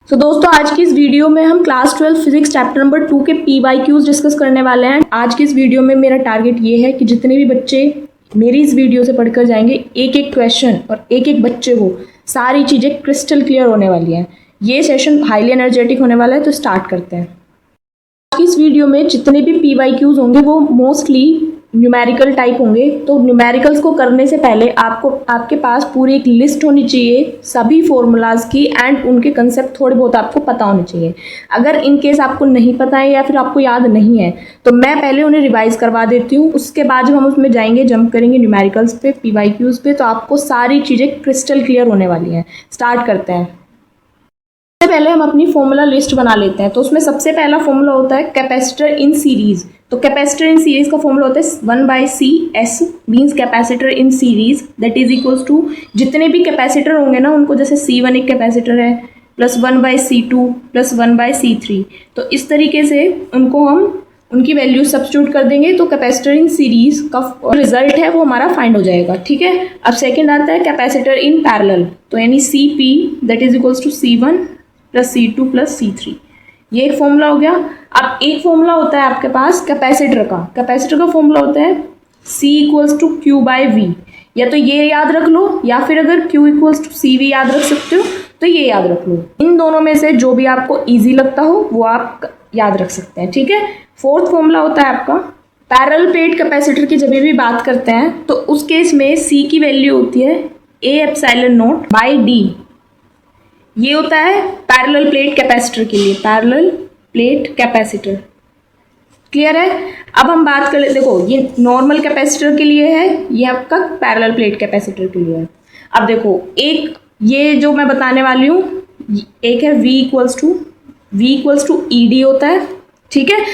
दोस्तों आज की इस वीडियो में हम क्लास 12 फिजिक्स चैप्टर नंबर 2 के PYQs डिस्कस करने वाले हैं। आज की इस वीडियो में मेरा टारगेट ये है कि जितने भी बच्चे मेरी इस वीडियो से पढ़कर जाएंगे, एक एक क्वेश्चन और एक एक बच्चे को सारी चीज़ें क्रिस्टल क्लियर होने वाली हैं। ये सेशन हाईली एनर्जेटिक होने वाला है, तो स्टार्ट करते हैं। आज की इस वीडियो में जितने भी PYQs होंगे वो मोस्टली न्यूमेरिकल टाइप होंगे। तो न्यूमेरिकल्स को करने से पहले आपके पास पूरी एक लिस्ट होनी चाहिए सभी फॉर्मूलाज की, एंड उनके कंसेप्ट थोड़े बहुत आपको पता होने चाहिए। अगर इन केस आपको नहीं पता है या फिर आपको याद नहीं है तो मैं पहले उन्हें रिवाइज करवा देती हूँ। उसके बाद जब हम उसमें जाएंगे, जंप करेंगे न्यूमेरिकल्स पे, PYQs पे, तो आपको सारी चीज़ें क्रिस्टल क्लियर होने वाली हैं। स्टार्ट करते हैं। सबसे पहले हम अपनी फॉर्मूला लिस्ट बना लेते हैं। तो उसमें सबसे पहला फॉर्मूला होता है कैपेसिटर इन सीरीज। तो कैपेसिटर इन सीरीज का फॉर्मूला होता है 1/CS means capacitor in series, that is equals to जितने भी कैपेसिटर होंगे ना उनको, जैसे C1 एक कैपेसिटर है, प्लस 1/C2 प्लस 1/C3। तो इस तरीके से उनको हम उनकी वैल्यू सब्स्टिट्यूट कर देंगे तो कैपेसिटर इन सीरीज का रिजल्ट है वो हमारा फाइंड हो जाएगा। ठीक है। अब सेकेंड आता है कैपेसिटर इन पैरेलल। तो यानी CP that is equals to C1 plus C2 plus C3। ये एक फॉर्मूला हो गया। अब एक फॉर्मूला होता है आपके पास कैपेसिटर का। कैपेसिटर का फॉर्मूला होता है C इक्वल्स टू Q/V। या तो ये याद रख लो, या फिर अगर Q इक्वल्स टू CV याद रख सकते हो तो ये याद रख लो। इन दोनों में से जो भी आपको ईजी लगता हो वो आप याद रख सकते हैं। ठीक है। फोर्थ फॉर्मूला होता है आपका पैरेलल प्लेट कैपेसिटर की। जब भी बात करते हैं तो उस केस में C की वैल्यू होती है A/ε0/D। ये होता है पैरेलल प्लेट कैपेसिटर के लिए, पैरेलल प्लेट कैपेसिटर। क्लियर है। अब हम बात कर ले, देखो ये नॉर्मल कैपेसिटर के लिए है, ये आपका पैरेलल प्लेट कैपेसिटर के लिए है। अब देखो एक ये जो मैं बताने वाली हूँ, एक है V इक्वल्स टू ED होता है। ठीक है।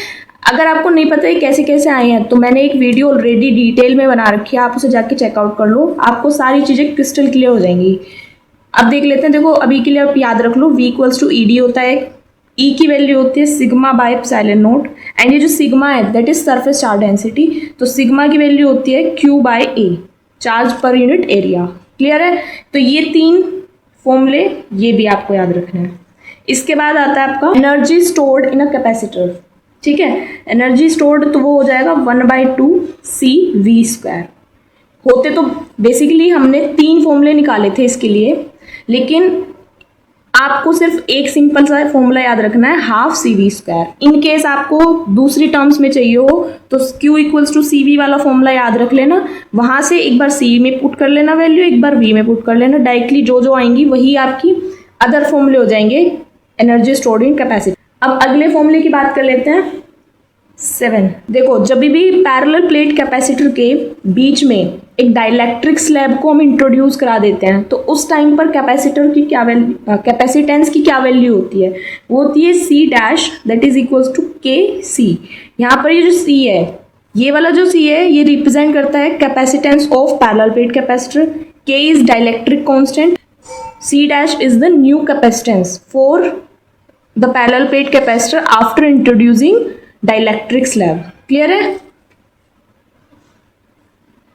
अगर आपको नहीं पता है कैसे कैसे आए हैं तो मैंने एक वीडियो ऑलरेडी डिटेल में बना रखी है, आप उसे जाके चेकआउट कर लो, आपको सारी चीज़ें क्रिस्टल क्लियर हो जाएंगी। अब देख लेते हैं। देखो अभी के लिए आप याद रख लो, V इक्वल्स टू ED होता है, E की वैल्यू होती है σ/ε0, एंड ये जो सिग्मा है that is surface charge density. तो सिग्मा की वैल्यू होती है Q/A, charge per unit area. Clear है। तो ये तीन फॉर्मूले ये भी आपको याद रखना है। इसके बाद आता है आपका energy stored in a capacitor. ठीक है। एनर्जी स्टोर्ड तो वो हो जाएगा 1/2 CV²। होते तो बेसिकली हमने तीन फॉर्मूले निकाले थे इसके लिए, लेकिन आपको सिर्फ एक सिंपल सा फॉर्मूला याद रखना है, ½ CV²। इन केस आपको दूसरी टर्म्स में चाहिए हो तो Q इक्वल्स टू CV वाला फॉर्मूला याद रख लेना, वहां से एक बार C में पुट कर लेना वैल्यू, एक बार V में पुट कर लेना, डायरेक्टली जो आएंगी वही आपकी अदर फॉर्मूले हो जाएंगे एनर्जी स्टोर्ड इन कैपेसिटी। अब अगले फॉर्मूले की बात कर लेते हैं 7। देखो जब भी पैरेलल प्लेट कैपेसिटर के बीच में एक डाइलेक्ट्रिक स्लैब को हम इंट्रोड्यूस करा देते हैं तो उस टाइम पर कैपेसिटर की क्या वैल्यू, कैपेसिटेंस की क्या वैल्यू होती है, वो होती है C' that is equals to KC। यहाँ पर ये जो C है, ये वाला जो C है ये रिप्रेजेंट करता है capacitance of parallel plate capacitor. K is dielectric constant, C' is the new capacitance for the parallel plate capacitor after introducing dielectric slab. Clear है।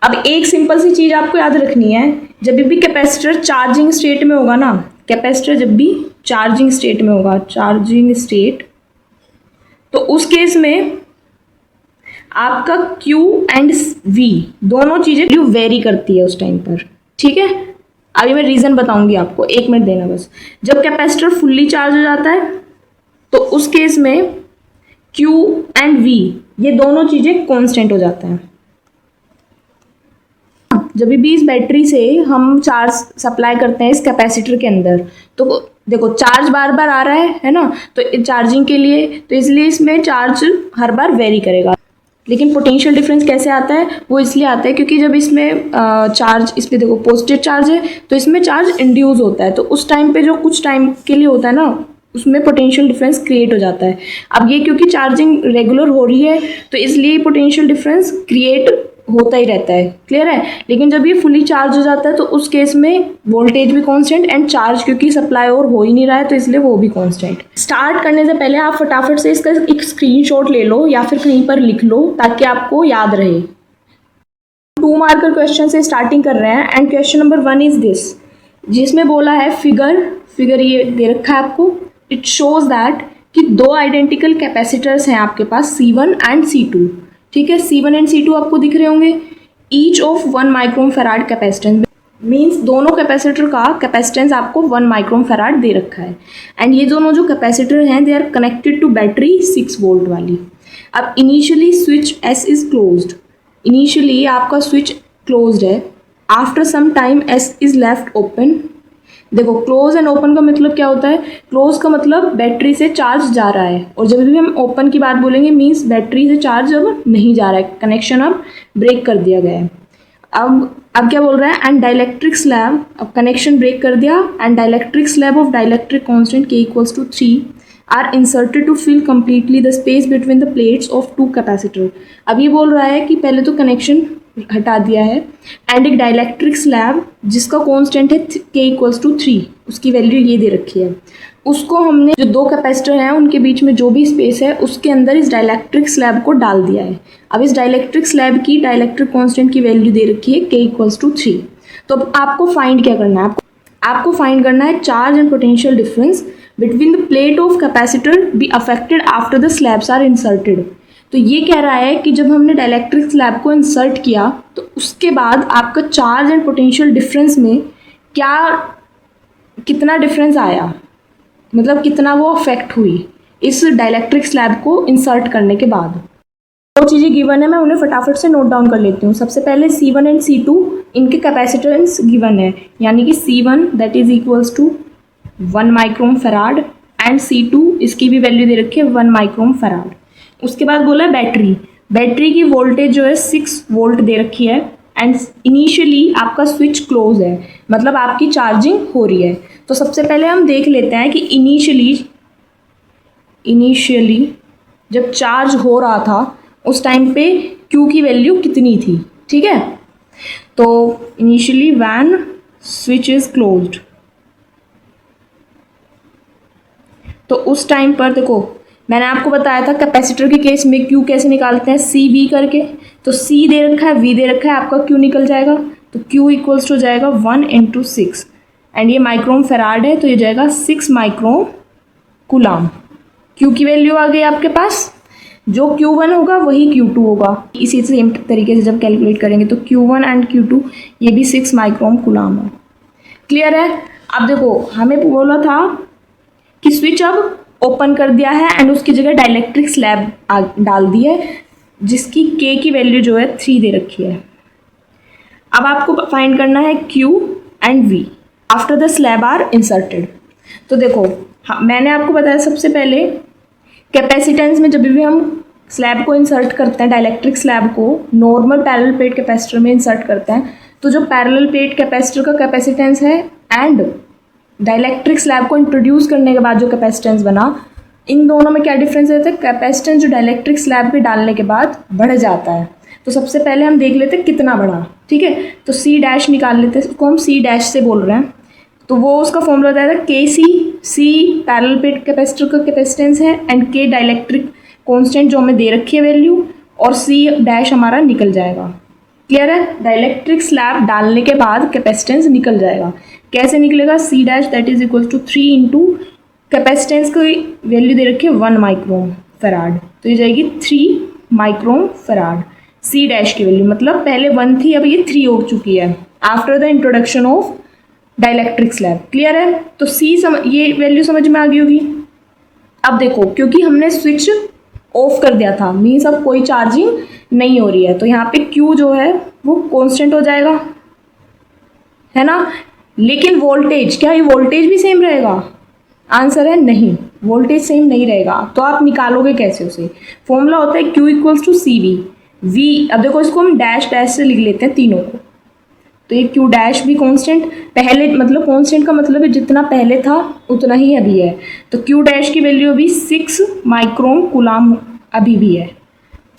अब एक सिंपल सी चीज आपको याद रखनी है, जब भी कैपेसिटर चार्जिंग स्टेट में होगा ना, कैपेसिटर जब भी चार्जिंग स्टेट में होगा, चार्जिंग स्टेट, तो उस केस में आपका Q एंड V दोनों चीजें वेरी करती है उस टाइम पर। ठीक है। अभी मैं रीजन बताऊंगी आपको, 1 मिनट देना बस। जब कैपेसिटर फुल्ली चार्ज हो जाता है तो उस केस में Q एंड V ये दोनों चीजें कांस्टेंट हो जाते हैं। जब भी इस बैटरी से हम चार्ज सप्लाई करते हैं इस कैपेसिटर के अंदर, तो देखो चार्ज बार बार आ रहा है ना, तो चार्जिंग के लिए, तो इसलिए इसमें चार्ज हर बार वेरी करेगा। लेकिन पोटेंशियल डिफरेंस कैसे आता है, वो इसलिए आता है क्योंकि जब इसमें चार्ज, इस पर देखो पॉजिटिव चार्ज है तो इसमें चार्ज इंड्यूस होता है, तो उस टाइम पे जो कुछ टाइम के लिए होता है ना उसमें पोटेंशियल डिफरेंस क्रिएट हो जाता है। अब ये क्योंकि चार्जिंग रेगुलर हो रही है तो इसलिए पोटेंशियल डिफरेंस क्रिएट होता ही रहता है। क्लियर है। लेकिन जब ये फुली चार्ज हो जाता है तो उस केस में वोल्टेज भी कांस्टेंट एंड चार्ज क्योंकि सप्लाई और हो ही नहीं रहा है तो इसलिए वो भी कांस्टेंट। स्टार्ट करने से पहले आप फटाफट से इसका एक स्क्रीनशॉट ले लो या फिर कहीं पर लिख लो ताकि आपको याद रहे। 2 मार्कर क्वेश्चन से स्टार्टिंग कर रहे हैं and question number 1 is this, जिसमें बोला है फिगर ये दे रखा है आपको, इट शोज दैट कि दो आइडेंटिकल कैपेसिटर्स हैं आपके पास C1 एंड C2, ठीक है। C1 एंड C2 आपको दिख रहे होंगे, each of 1 micron farad capacitance, means दोनों कैपेसिटर का कैपेसिटेंस आपको 1 माइक्रोन फैराड दे रखा है। एंड ये दोनों जो कैपेसिटर हैं they are connected to battery 6 volt वाली। अब initially switch S is closed, initially आपका स्विच क्लोज्ड है, after some time S is left open. देखो क्लोज एंड ओपन का मतलब क्या होता है, क्लोज का मतलब बैटरी से चार्ज जा रहा है, और जब भी हम ओपन की बात बोलेंगे मीन्स बैटरी से चार्ज अब नहीं जा रहा है, कनेक्शन अब ब्रेक कर दिया गया है। अब क्या बोल रहा है, एंड डाइलेक्ट्रिक स्लैब, अब कनेक्शन ब्रेक कर दिया, and dielectric slab of dielectric constant K equals to 3 are inserted to fill completely the space between the plates of 2 capacitor. अब ये बोल रहा है कि पहले तो कनेक्शन हटा दिया है, एंड एक डाइलेक्ट्रिक स्लैब जिसका कांस्टेंट है K इक्वल्स टू 3, उसकी वैल्यू ये दे रखी है, उसको हमने जो दो कैपेसिटर हैं उनके बीच में जो भी स्पेस है उसके अंदर इस डाइलेक्ट्रिक स्लैब को डाल दिया है। अब इस डाइलेक्ट्रिक स्लैब की डाइलेक्ट्रिक कांस्टेंट की वैल्यू दे रखी है K इक्वल्स टू 3। तो अब आपको फाइंड क्या करना है, आपको फाइंड करना है charge and potential difference between the plate of capacitor be affected after the slabs are inserted. तो ये कह रहा है कि जब हमने डाइलेक्ट्रिक स्लैब को इंसर्ट किया तो उसके बाद आपका चार्ज एंड पोटेंशियल डिफरेंस में कितना डिफरेंस आया, मतलब कितना वो अफेक्ट हुई इस डाइलेक्ट्रिक स्लैब को इंसर्ट करने के बाद। दो चीज़ें गिवन है, मैं उन्हें फटाफट से नोट डाउन कर लेती हूँ। सबसे पहले C1 एंड C2 इनके कैपेसिटेंस गिवन है, यानी कि C1 that is equals to 1 micron farad and C2 इसकी भी वैल्यू दे रखी है 1 माइक्रोन फैराड। उसके बाद बोला बैटरी, बैटरी की वोल्टेज जो है 6 वोल्ट दे रखी है, एंड इनिशियली आपका स्विच क्लोज है, मतलब आपकी चार्जिंग हो रही है। तो सबसे पहले हम देख लेते हैं कि इनिशियली जब चार्ज हो रहा था उस टाइम पे Q की वैल्यू कितनी थी, ठीक है। तो initially when switch is closed, तो उस टाइम पर देखो मैंने आपको बताया था कैपेसिटर के केस में Q कैसे निकालते हैं, CV करके। तो C दे रखा है, V दे रखा है, आपका Q निकल जाएगा, तो Q इक्वल्स हो जाएगा 1 × 6, एंड ये माइक्रोन फैराड है तो ये जाएगा 6 माइक्रोन कूलाम। Q की वैल्यू आ गई आपके पास, जो Q1 होगा वही Q2 होगा। इसी सेम तरीके से जब कैलकुलेट करेंगे तो Q1 एंड Q2 ये भी 6 माइक्रोन कूलाम है। क्लियर है। अब देखो हमें बोला था कि स्विच अब ओपन कर दिया है एंड उसकी जगह डाइलेक्ट्रिक स्लैब डाल दी है जिसकी K की वैल्यू जो है 3 दे रखी है। अब आपको फाइंड करना है Q and V after the slab are inserted. तो देखो मैंने आपको बताया सबसे पहले कैपेसिटेंस में जब भी हम स्लैब को इंसर्ट करते हैं, डाइलेक्ट्रिक स्लैब को नॉर्मल पैरेलल प्लेट कैपेसिटर में इंसर्ट करते हैं, तो जो पैरेलल प्लेट कैपेसिटर का कैपेसिटेंस है एंड डाइलेक्ट्रिक स्लैब को इंट्रोड्यूस करने के बाद जो कैपेसिटेंस बना, इन दोनों में क्या डिफरेंस रहता है, कैपेसिटेंस जो डाइलेक्ट्रिक स्लैब पे डालने के बाद बढ़ जाता है। तो सबसे पहले हम देख लेते हैं कितना बढ़ा, ठीक है। तो C' निकाल लेते हैं, उसको हम C' से बोल रहे हैं, तो वो उसका फॉर्मूला बताया था KC, C parallel plate capacitor का कैपेसिटेंस है एंड K डाइलेक्ट्रिक कांस्टेंट जो हमें दे रखी है वैल्यू, और C' हमारा निकल जाएगा। क्लियर है। डाइलेक्ट्रिक स्लैब डालने के बाद कैपेसिटेंस निकल जाएगा। कैसे निकलेगा, C' that is equal to 3 × capacitance की वैल्यू दे रखी है 1 माइक्रोन फैराड, तो ये जाएगी 3 माइक्रोन फैराड। C' की वैल्यू मतलब पहले 1 थी, अब ये 3 हो चुकी है after the introduction of dielectric slab. Clear है। तो ये वैल्यू समझ में आ गई होगी। अब देखो क्योंकि हमने स्विच ऑफ कर दिया था मीन्स अब कोई चार्जिंग नहीं हो रही है, तो यहाँ पे Q जो है वो कांस्टेंट हो जाएगा, है ना। लेकिन वोल्टेज, क्या ये वोल्टेज भी सेम रहेगा? आंसर है नहीं, वोल्टेज सेम नहीं रहेगा। तो आप निकालोगे कैसे उसे? फॉर्मूला होता है Q equals to CV। V, अब देखो इसको हम डैश से लिख लेते हैं तीनों को, तो ये Q' भी कांस्टेंट, पहले मतलब कांस्टेंट का मतलब है जितना पहले था उतना ही अभी है, तो Q' की वैल्यू अभी 6 माइक्रोन कूलाम अभी भी है,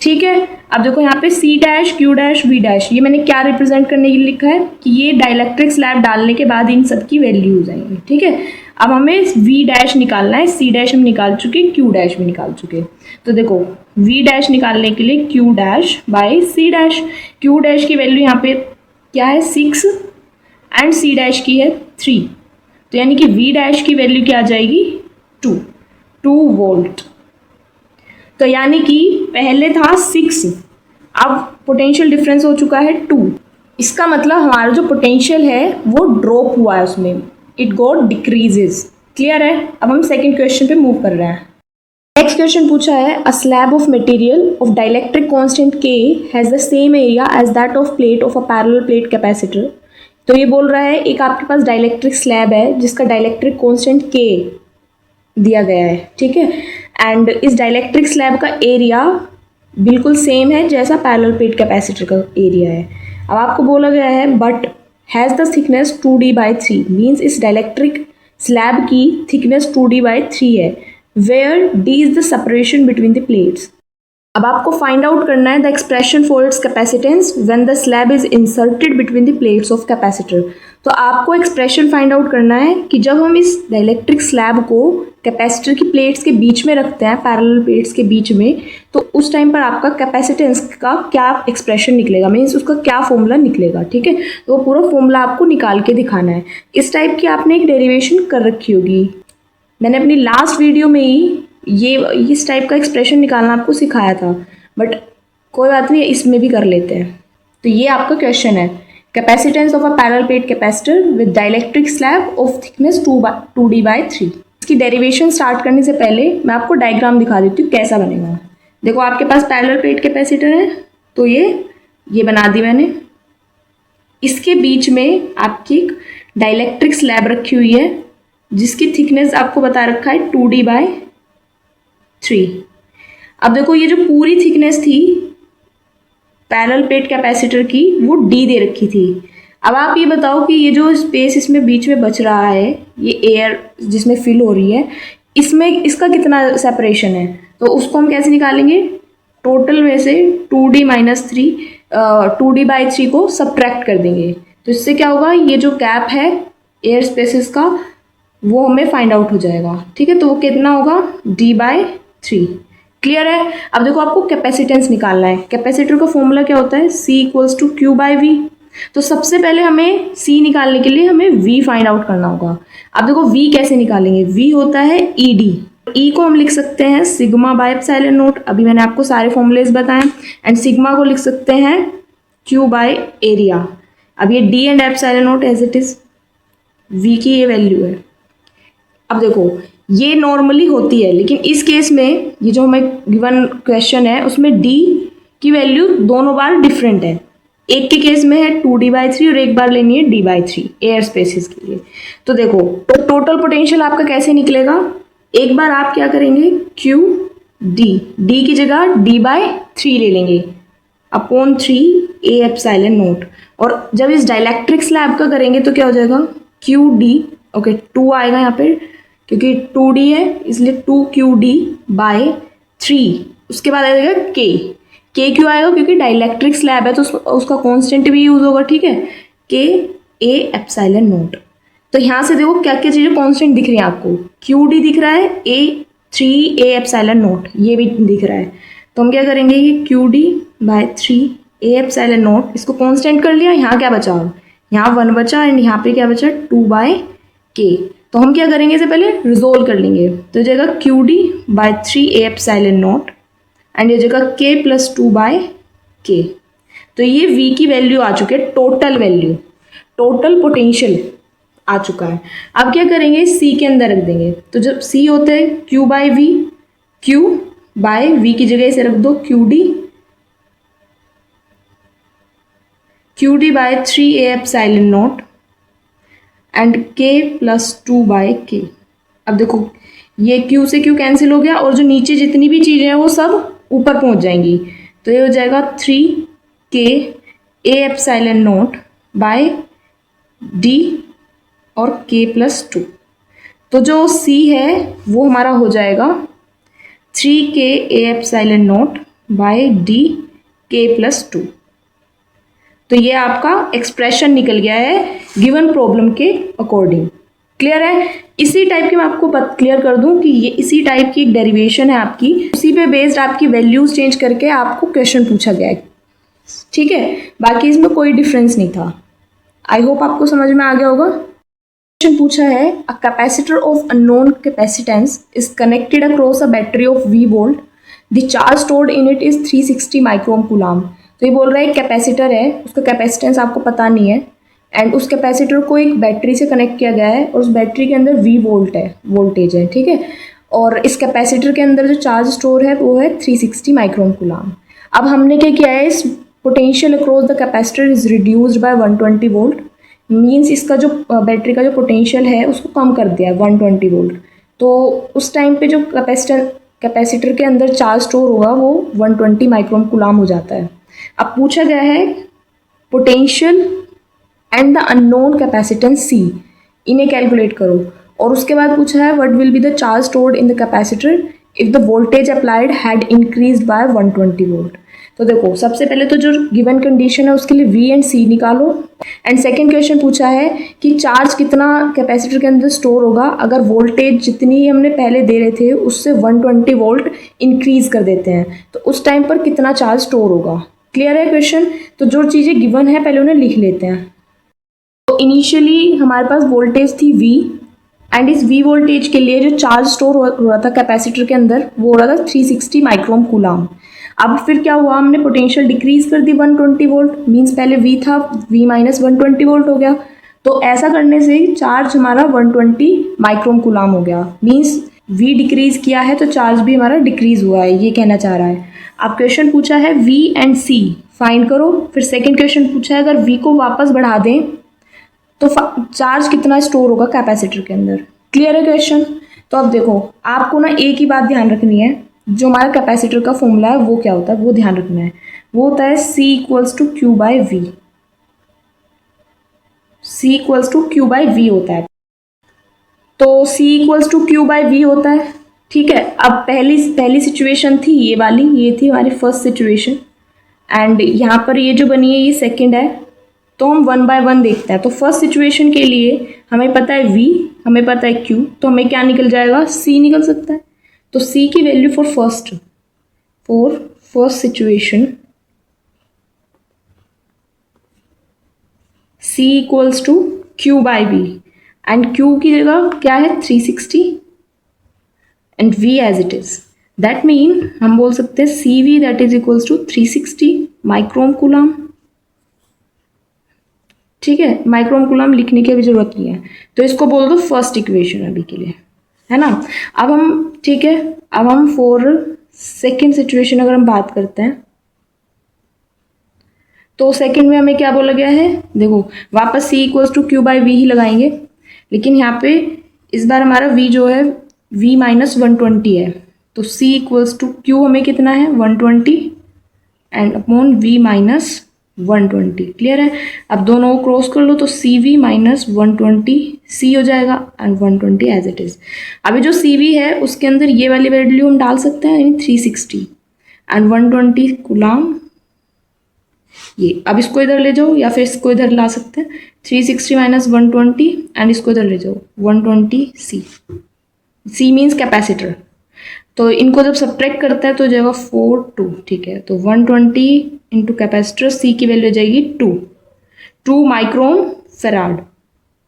ठीक है। अब देखो यहाँ पे C', Q', V' ये मैंने क्या रिप्रेजेंट करने के लिए लिखा है कि ये डाइलेक्ट्रिक स्लैब डालने के बाद इन सब की वैल्यू हो जाएंगी, ठीक है। अब हमें V' निकालना है, C' हम निकाल चुके, Q' भी निकाल चुके। तो देखो V' निकालने के लिए Q' बाई C', Q' की वैल्यू यहाँ पे क्या है 6 एंड C' की है 3, तो यानी कि V' की वैल्यू क्या आ जाएगी 2 वोल्ट। तो यानी कि पहले था 6, अब पोटेंशियल डिफरेंस हो चुका है 2। इसका मतलब हमारा जो पोटेंशियल है वो ड्रॉप हुआ है, उसमें इट गॉट डिक्रीजेज। क्लियर है। अब हम सेकंड क्वेश्चन पे मूव कर रहे हैं। नेक्स्ट क्वेश्चन पूछा है, a slab of material of dielectric constant K has the same area as that of plate of a parallel plate capacitor. तो ये बोल रहा है एक आपके पास डाइलेक्ट्रिक स्लैब है जिसका डाइलेक्ट्रिक कांस्टेंट K दिया गया है, ठीक है, एंड इस डाइलेक्ट्रिक स्लैब का एरिया बिल्कुल सेम है जैसा पैरेलल प्लेट कैपेसिटर का एरिया है। अब आपको बोला गया है but has the thickness 2d/3, means इस डाइलेक्ट्रिक स्लैब की थिकनेस 2d/3 है, where d is the separation between the plates. अब आपको फाइंड आउट करना है the expression for its capacitance when the slab is inserted between the plates of capacitor. तो आपको expression find out करना है कि जब हम इस डाइलेक्ट्रिक स्लैब को कैपेसिटर की प्लेट्स के बीच में रखते हैं, पैरेलल प्लेट्स के बीच में, तो उस टाइम पर आपका कैपेसिटेंस का क्या एक्सप्रेशन निकलेगा, मीन्स उसका क्या फॉर्मूला निकलेगा, ठीक है। तो वो पूरा फॉर्मूला आपको निकाल के दिखाना है। इस टाइप की आपने एक डेरिवेशन कर रखी होगी, मैंने अपनी लास्ट वीडियो में ही ये इस टाइप का एक्सप्रेशन निकालना आपको सिखाया था, बट कोई बात नहीं, इसमें भी कर लेते हैं। तो ये आपका क्वेश्चन है, capacitance of a parallel plate capacitor with dielectric slab of thickness 2d/3। इसकी डेरिवेशन स्टार्ट करने से पहले मैं आपको डायग्राम दिखा देती हूँ कैसा बनेगा। देखो आपके पास पैरेलल प्लेट कैपेसिटर है, तो ये बना दी मैंने। इसके बीच में आपकी एक डाइलेक्ट्रिक स्लैब रखी हुई है जिसकी थिकनेस आपको बता रखा है 2d/3। अब देखो ये जो पूरी थिकनेस थी पैरेलल प्लेट कैपेसिटर की वो d दे रखी थी। अब आप ये बताओ कि ये जो स्पेस इसमें बीच में बच रहा है, ये एयर जिसमें फिल हो रही है, इसमें इसका कितना सेपरेशन है, तो उसको हम कैसे निकालेंगे, टोटल में से 2d/3 को सब्ट्रैक्ट कर देंगे। तो इससे क्या होगा, ये जो गैप है एयर स्पेसेस का वो हमें फाइंड आउट हो जाएगा, ठीक है। तो वो कितना होगा, d/3। क्लियर है। अब देखो आपको कैपेसिटेंस निकालना है। कैपेसिटर का फॉर्मूला क्या होता है, C = Q/V। तो सबसे पहले हमें C निकालने के लिए हमें V फाइंड आउट करना होगा। अब देखो V कैसे निकालेंगे, V होता है ED। E को हम लिख सकते हैं σ/ε0, अभी मैंने आपको सारे फॉर्मूलेज बताए, एंड सिग्मा को लिख सकते हैं Q/एरिया। अब ये D and ε0 as it is, V की ये वैल्यू है। अब देखो ये नॉर्मली होती है, लेकिन इस केस में ये जो हमें गिवन क्वेश्चन है उसमें D की वैल्यू दोनों बार डिफरेंट है। एक के केस में है 2d/3 और एक बार लेनी है d/3 एयर स्पेसिस के लिए। तो देखो तो टोटल पोटेंशियल आपका कैसे निकलेगा, एक बार आप क्या करेंगे, D की जगह d/3 ले लेंगे अपॉन 3a/ε0, और जब इस डाइलेक्ट्रिक स्लैब का करेंगे तो क्या हो जाएगा, QD, ओके 2 आएगा यहाँ पे क्योंकि 2D है इसलिए 2QD/3। उसके बाद आ जाएगा K क्यों आएगा, क्योंकि डाइलेक्ट्रिक स्लैब है तो उसका कांस्टेंट भी यूज होगा, ठीक है, KA/ε0। तो यहाँ से देखो क्या क्या चीज़ें कांस्टेंट दिख रही है आपको, QD दिख रहा है, 3a/ε0 ये भी दिख रहा है। तो हम क्या करेंगे, ये QD/3a/ε0 इसको कांस्टेंट कर लिया। यहाँ क्या बचा, यहाँ 1 बचा एंड यहाँ पे क्या बचा, 2/K। तो हम क्या करेंगे, इसे पहले रिजोल्व कर लेंगे। तो जगह QD/3a/ε0 एंड ये जगह K + 2/K। तो ये V की वैल्यू आ चुकी है, टोटल वैल्यू, टोटल पोटेंशियल आ चुका है। अब क्या करेंगे, C के अंदर रख देंगे। तो जब C होता है Q/V, Q/V की जगह इसे रख दो QD/3a/ε0 एंड K + 2/K। अब देखो ये Q से Q कैंसिल हो गया और जो नीचे जितनी भी चीज़ें हैं वो सब ऊपर पहुंच जाएंगी। तो ये हो जाएगा 3K/A/ε0/D और K + 2। तो जो C है वो हमारा हो जाएगा 3K/A/ε0/D K + 2। तो ये आपका एक्सप्रेशन निकल गया है गिवन प्रॉब्लम के अकॉर्डिंग। क्लियर है। इसी टाइप की मैं आपको क्लियर कर दूं कि ये इसी टाइप की एक डेरिवेशन है आपकी, उसी पे बेस्ड आपकी वैल्यूज चेंज करके आपको क्वेश्चन पूछा गया है, ठीक है। बाकी इसमें कोई डिफरेंस नहीं था। आई होप आपको समझ में आ गया होगा। क्वेश्चन पूछा है a capacitor of unknown capacitance is connected across a battery of V volt, the charge stored in it is 360 microcoulomb. तो ये बोल रहा है एक कैपेसिटर है, उसका कैपेसिटेंस आपको पता नहीं है एंड उस कैपेसिटर को एक बैटरी से कनेक्ट किया गया है और उस बैटरी के अंदर V वोल्ट है, वोल्टेज है, ठीक है। और इस कैपेसिटर के अंदर जो चार्ज स्टोर है वो है 360 माइक्रोम कूलाम। अब हमने क्या किया है, इस potential across the capacitor is reduced by 120 volt, means इसका जो बैटरी का जो पोटेंशियल है उसको कम कर दिया है 120 वोल्ट। तो उस टाइम पे जो कैपेसिटर के अंदर चार्ज स्टोर होगा वो 120 माइक्रोम कूलाम हो जाता है। अब पूछा गया है potential and the unknown capacitance C, इन्हें कैलकुलेट करो। और उसके बाद पूछा है what will be the charge stored in the capacitor if the voltage applied had increased by 120 volt. तो देखो सबसे पहले तो जो गिवन कंडीशन है उसके लिए V एंड C निकालो एंड सेकंड क्वेश्चन पूछा है कि चार्ज कितना कैपेसिटर के अंदर स्टोर होगा अगर वोल्टेज जितनी हमने पहले दे रहे थे उससे 120 वोल्ट इंक्रीज कर देते हैं, तो उस टाइम पर कितना चार्ज स्टोर होगा। क्लियर है क्वेश्चन? तो जो चीज़ें गिवन है पहले उन्हें लिख लेते हैं। तो इनिशियली हमारे पास वोल्टेज थी V एंड इस V वोल्टेज के लिए जो चार्ज स्टोर हो रहा था कैपेसिटर के अंदर वो हो रहा था 360 माइक्रोम कूलाम। अब फिर क्या हुआ, हमने पोटेंशियल डिक्रीज कर दी 120 वोल्ट, मीन्स पहले V था, V माइनस 120 वोल्ट हो गया। तो ऐसा करने से चार्ज हमारा 120 माइक्रोम कूलाम हो गया, मीन्स V डिक्रीज किया है तो चार्ज भी हमारा डिक्रीज हुआ है, ये कहना चाह रहा है। अब क्वेश्चन पूछा है V एंड C फाइंड करो। फिर सेकेंड क्वेश्चन पूछा है अगर V को वापस बढ़ा दें तो चार्ज कितना स्टोर होगा कैपेसिटर के अंदर। क्लियर है क्वेश्चन? तो अब देखो आपको ना एक ही बात ध्यान रखनी है, जो हमारा कैपेसिटर का फॉर्मूला है वो क्या होता है वो ध्यान रखना है। वो होता है C equals to Q by V. C equals to Q by V होता है। तो C equals to Q by V होता है, ठीक है। अब पहली सिचुएशन थी ये वाली, ये थी हमारी फर्स्ट सिचुएशन एंड यहाँ पर ये जो बनी है ये सेकेंड है। तो हम 1 बाय 1 देखते हैं। तो फर्स्ट सिचुएशन के लिए हमें पता है V, हमें पता है Q, तो हमें क्या निकल जाएगा, C निकल सकता है। तो C की value for first situation C equals to Q by V and Q की जगह क्या है 360 and V as it is. That mean हम बोल सकते हैं CV that is equals to 360 microcoulomb, ठीक है। माइक्रोम कूलाम लिखने की अभी जरूरत नहीं है, तो इसको बोल दो फर्स्ट इक्वेशन अभी के लिए, है ना। अब हम ठीक है, अब हम फॉर सेकेंड सिचुएशन अगर हम बात करते हैं तो सेकेंड में हमें क्या बोला गया है, देखो वापस C equals to Q by V ही लगाएंगे, लेकिन यहाँ पे इस बार हमारा V जो है V माइनस 120 है। तो C इक्वल्स टू क्यू हमें कितना है 120 and upon V minus 120। Clear है? अब दोनों को क्रॉस कर लो तो CV माइनस 120 C हो जाएगा एंड 120 एज इट इज। अभी जो CV है उसके अंदर ये वाली वैल्यू हम डाल सकते हैं, यानी 360 एंड 120 कूलाम ये। अब इसको इधर ले जाओ या फिर इसको इधर ला सकते हैं, 360 माइनस 120 एंड इसको इधर ले जाओ 120 C मीन्स कैपेसिटर। तो इनको जब सब्ट्रैक्ट करता है तो जाएगा 4 ठीक है। तो 120 इंटू कैपेसिटर, C की वैल्यू जाएगी 2 माइक्रोम फेराड।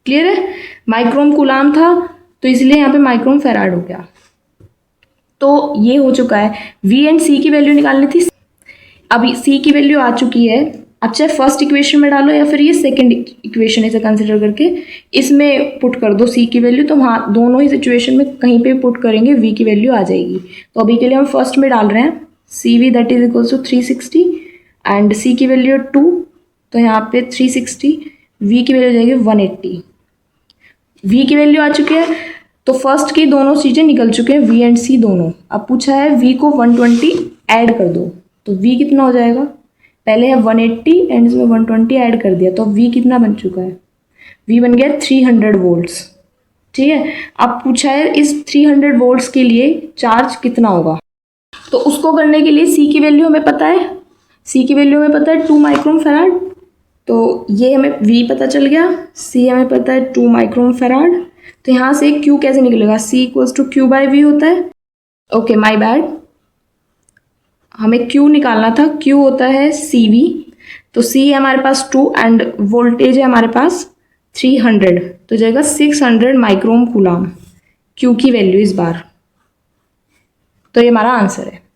क्लियर है? माइक्रोम कूलाम था तो इसलिए यहाँ पे माइक्रोम फेराड हो गया। तो ये हो चुका है। V एंड C की वैल्यू निकालनी थी, अभी C की वैल्यू आ चुकी है। अब चाहे फर्स्ट इक्वेशन में डालो या फिर ये सेकंड इक्वेशन इसे कंसिडर करके इसमें पुट कर दो C की वैल्यू, तो हाँ दोनों ही सिचुएशन में कहीं पे पुट करेंगे V की वैल्यू आ जाएगी। तो अभी के लिए हम फर्स्ट में डाल रहे हैं CV that is equals to 360 and C की वैल्यू 2, तो यहाँ पे 360, V की वैल्यू जाएगी 180। V की वैल्यू आ चुकी है तो फर्स्ट की दोनों चीज़ें निकल चुके हैं, V एंड C दोनों। अब पूछा है V को 120 ऐड कर दो, तो V कितना हो जाएगा, पहले है 180 एंड इसमें 120 ऐड कर दिया तो V कितना बन चुका है, V बन गया 300 वोल्ट्स। ठीक है, अब पूछा है इस 300 वोल्ट्स के लिए चार्ज कितना होगा, तो उसको करने के लिए C की वैल्यू हमें पता है, C की वैल्यू हमें पता है 2 माइक्रोन फैराड, तो ये हमें V पता चल गया, C हमें पता है 2 माइक्रोन फैराड। तो यहाँ से Q कैसे निकलेगा, C equals to Q by V होता है। ओके माई बैड, हमें Q निकालना था, Q होता है CV, तो C है हमारे पास 2 एंड वोल्टेज है हमारे पास 300 तो जाएगा 600 माइक्रोम कूलाम, क्यू की वैल्यू इस बार। तो ये हमारा आंसर है।